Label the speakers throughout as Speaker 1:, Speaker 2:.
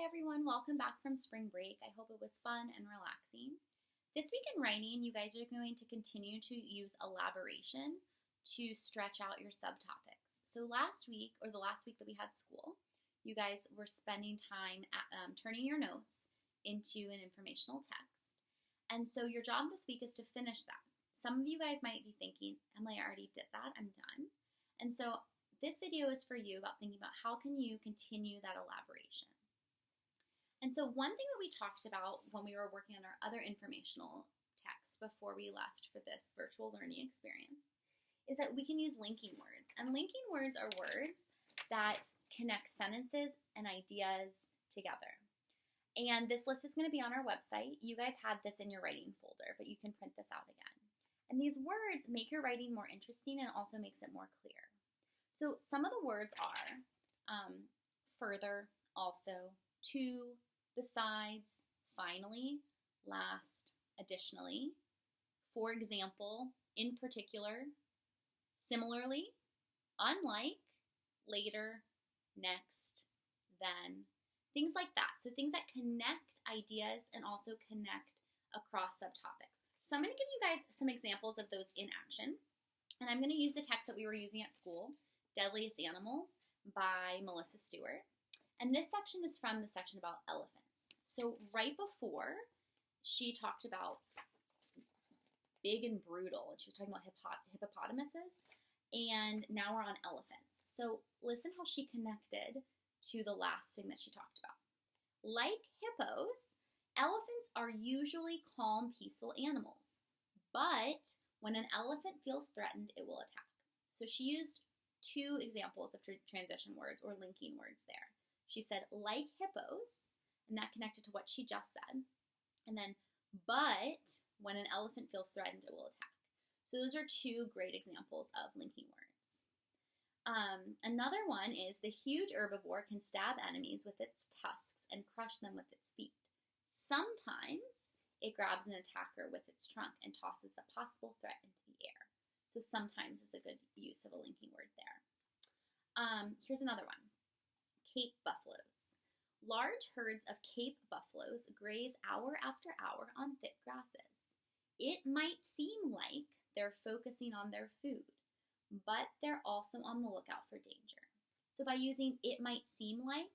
Speaker 1: everyone, welcome back from spring break. I hope it was fun and relaxing. This week in writing, you guys are going to continue to use elaboration to stretch out your subtopics. So last week, or the last week that we had school, you guys were spending time turning your notes into an informational text. And so your job this week is to finish that. Some of you guys might be thinking, Emily, I already did that, I'm done. And so this video is for you about thinking about how can you continue that elaboration. And so one thing that we talked about when we were working on our other informational text before we left for this virtual learning experience is that we can use linking words. And linking words are words that connect sentences and ideas together. And this list is going to be on our website. You guys had this in your writing folder, but you can print this out again. And these words make your writing more interesting and also makes it more clear. So some of the words are further, also, to, besides, finally, last, additionally, for example, in particular, similarly, unlike, later, next, then, things like that. So things that connect ideas and also connect across subtopics. So I'm going to give you guys some examples of those in action. And I'm going to use the text that we were using at school, Deadliest Animals by Melissa Stewart. And this section is from the section about elephants. So right before, she talked about big and brutal, and she was talking about hippopotamuses, and now we're on elephants. So listen how she connected to the last thing that she talked about. Like hippos, elephants are usually calm, peaceful animals, but when an elephant feels threatened, it will attack. So she used two examples of transition words or linking words there. She said, like hippos, and that connected to what she just said. And then, but when an elephant feels threatened, it will attack. So those are two great examples of linking words. Another one is the huge herbivore can stab enemies with its tusks and crush them with its feet. Sometimes it grabs an attacker with its trunk and tosses a possible threat into the air. So sometimes is a good use of a linking word there. Here's another one. Cape buffaloes. Large herds of Cape buffaloes graze hour after hour on thick grasses. It might seem like they're focusing on their food, but they're also on the lookout for danger. So by using it might seem like,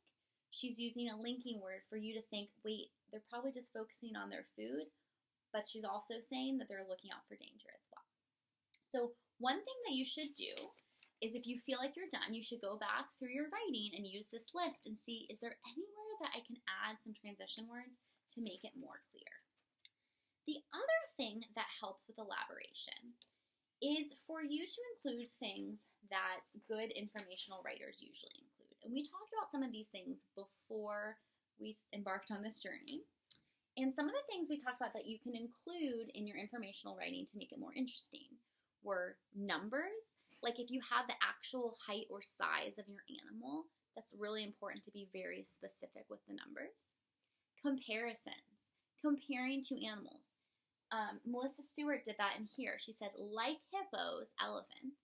Speaker 1: she's using a linking word for you to think, wait, they're probably just focusing on their food, but she's also saying that they're looking out for danger as well. So one thing that you should do is if you feel like you're done, you should go back through your writing and use this list and see, is there anywhere that I can add some transition words to make it more clear? The other thing that helps with elaboration is for you to include things that good informational writers usually include. And we talked about some of these things before we embarked on this journey. And some of the things we talked about that you can include in your informational writing to make it more interesting were numbers. Like if you have the actual height or size of your animal, that's really important to be very specific with the numbers. Comparisons, comparing two animals. Melissa Stewart did that in here. She said, like hippos, elephants.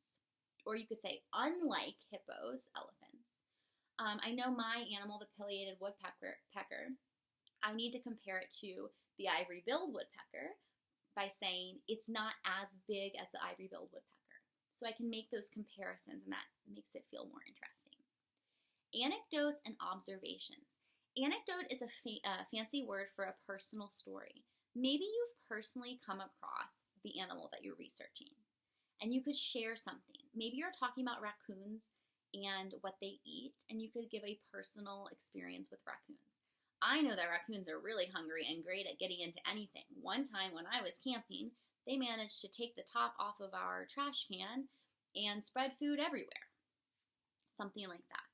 Speaker 1: Or you could say, unlike hippos, elephants. I know my animal, the pileated woodpecker, I need to compare it to the ivory-billed woodpecker by saying it's not as big as the ivory-billed woodpecker. So I can make those comparisons, and that makes it feel more interesting. Anecdotes and observations. Anecdote is a fancy word for a personal story. Maybe you've personally come across the animal that you're researching, and you could share something. Maybe you're talking about raccoons and what they eat, and you could give a personal experience with raccoons. I know that raccoons are really hungry and great at getting into anything. One time when I was camping, they managed to take the top off of our trash can and spread food everywhere. Something like that.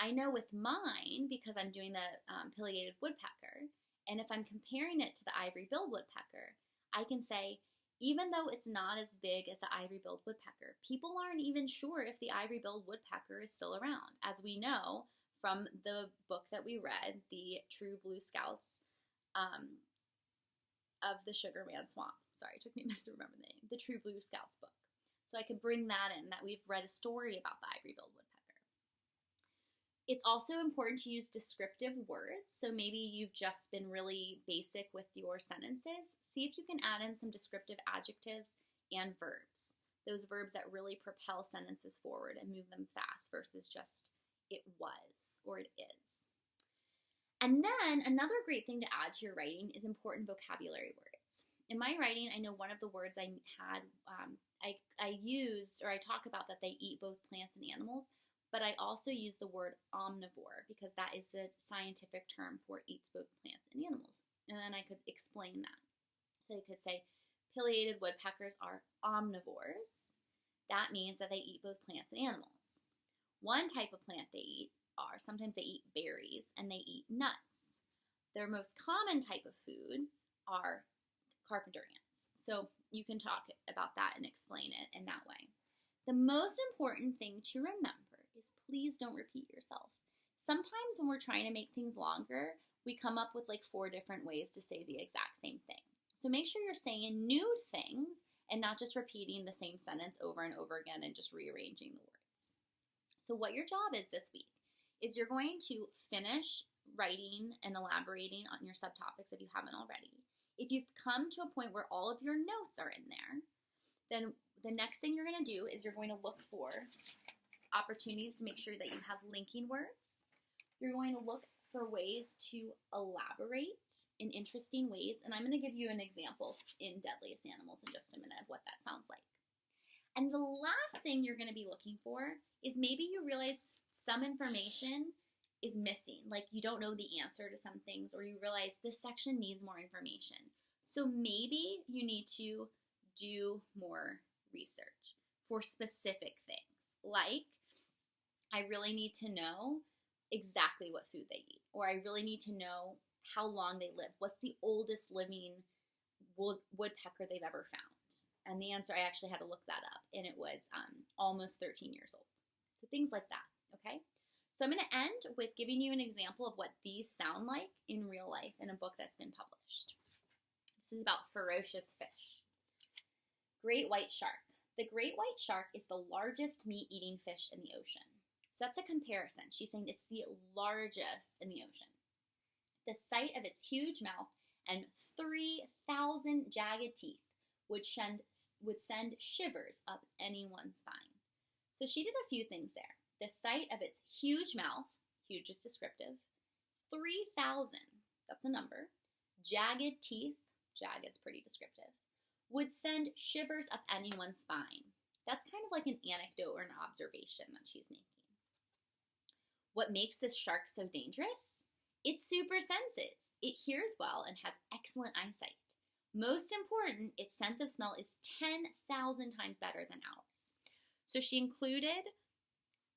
Speaker 1: I know with mine, because I'm doing the pileated woodpecker, and if I'm comparing it to the ivory-billed woodpecker, I can say, even though it's not as big as the ivory-billed woodpecker, people aren't even sure if the ivory-billed woodpecker is still around. As we know from the book that we read, the True Blue Scouts of the Sugar Man Swamp. Sorry, it took me a minute to remember the name. The True Blue Scouts book. So I could bring that in, that we've read a story about the ivory-billed woodpecker. It's also important to use descriptive words. So maybe you've just been really basic with your sentences. See if you can add in some descriptive adjectives and verbs. Those verbs that really propel sentences forward and move them fast versus just it was or it is. And then another great thing to add to your writing is important vocabulary words. In my writing, I know one of the words I had, I used or I talk about that they eat both plants and animals, but I also use the word omnivore because that is the scientific term for eats both plants and animals. And then I could explain that. So I could say pileated woodpeckers are omnivores. That means that they eat both plants and animals. One type of plant they eat sometimes they eat berries and they eat nuts. Their most common type of food are carpenter ants. So you can talk about that and explain it in that way. The most important thing to remember is please don't repeat yourself. Sometimes when we're trying to make things longer, we come up with like 4 different ways to say the exact same thing. So make sure you're saying new things and not just repeating the same sentence over and over again and just rearranging the words. So what your job is this week is you're going to finish writing and elaborating on your subtopics if you haven't already. If you've come to a point where all of your notes are in there, then the next thing you're going to do is you're going to look for opportunities to make sure that you have linking words. You're going to look for ways to elaborate in interesting ways, and I'm going to give you an example in Deadliest Animals in just a minute of what that sounds like. And the last thing you're going to be looking for is maybe you realize some information is missing, like you don't know the answer to some things, or you realize this section needs more information. So maybe you need to do more research for specific things, like I really need to know exactly what food they eat, or I really need to know how long they live. What's the oldest living woodpecker they've ever found? And the answer, I actually had to look that up, and it was almost 13 years old. So things like that, okay? So I'm going to end with giving you an example of what these sound like in real life in a book that's been published. This is about ferocious fish. Great white shark. The great white shark is the largest meat-eating fish in the ocean. So that's a comparison. She's saying it's the largest in the ocean. The sight of its huge mouth and 3,000 jagged teeth would send shivers up anyone's spine. So she did a few things there. The sight of its huge mouth, huge is descriptive, 3,000, that's a number, jagged teeth, jagged's pretty descriptive, would send shivers up anyone's spine. That's kind of like an anecdote or an observation that she's making. What makes this shark so dangerous? Its super senses. It hears well and has excellent eyesight. Most important, its sense of smell is 10,000 times better than ours. So she included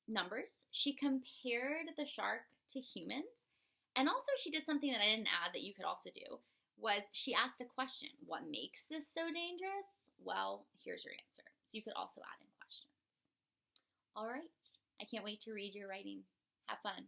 Speaker 1: numbers. She compared the shark to humans. And also she did something that I didn't add that you could also do, was she asked a question. What makes this so dangerous? Well, here's your answer. So you could also add in questions. All right. I can't wait to read your writing. Have fun.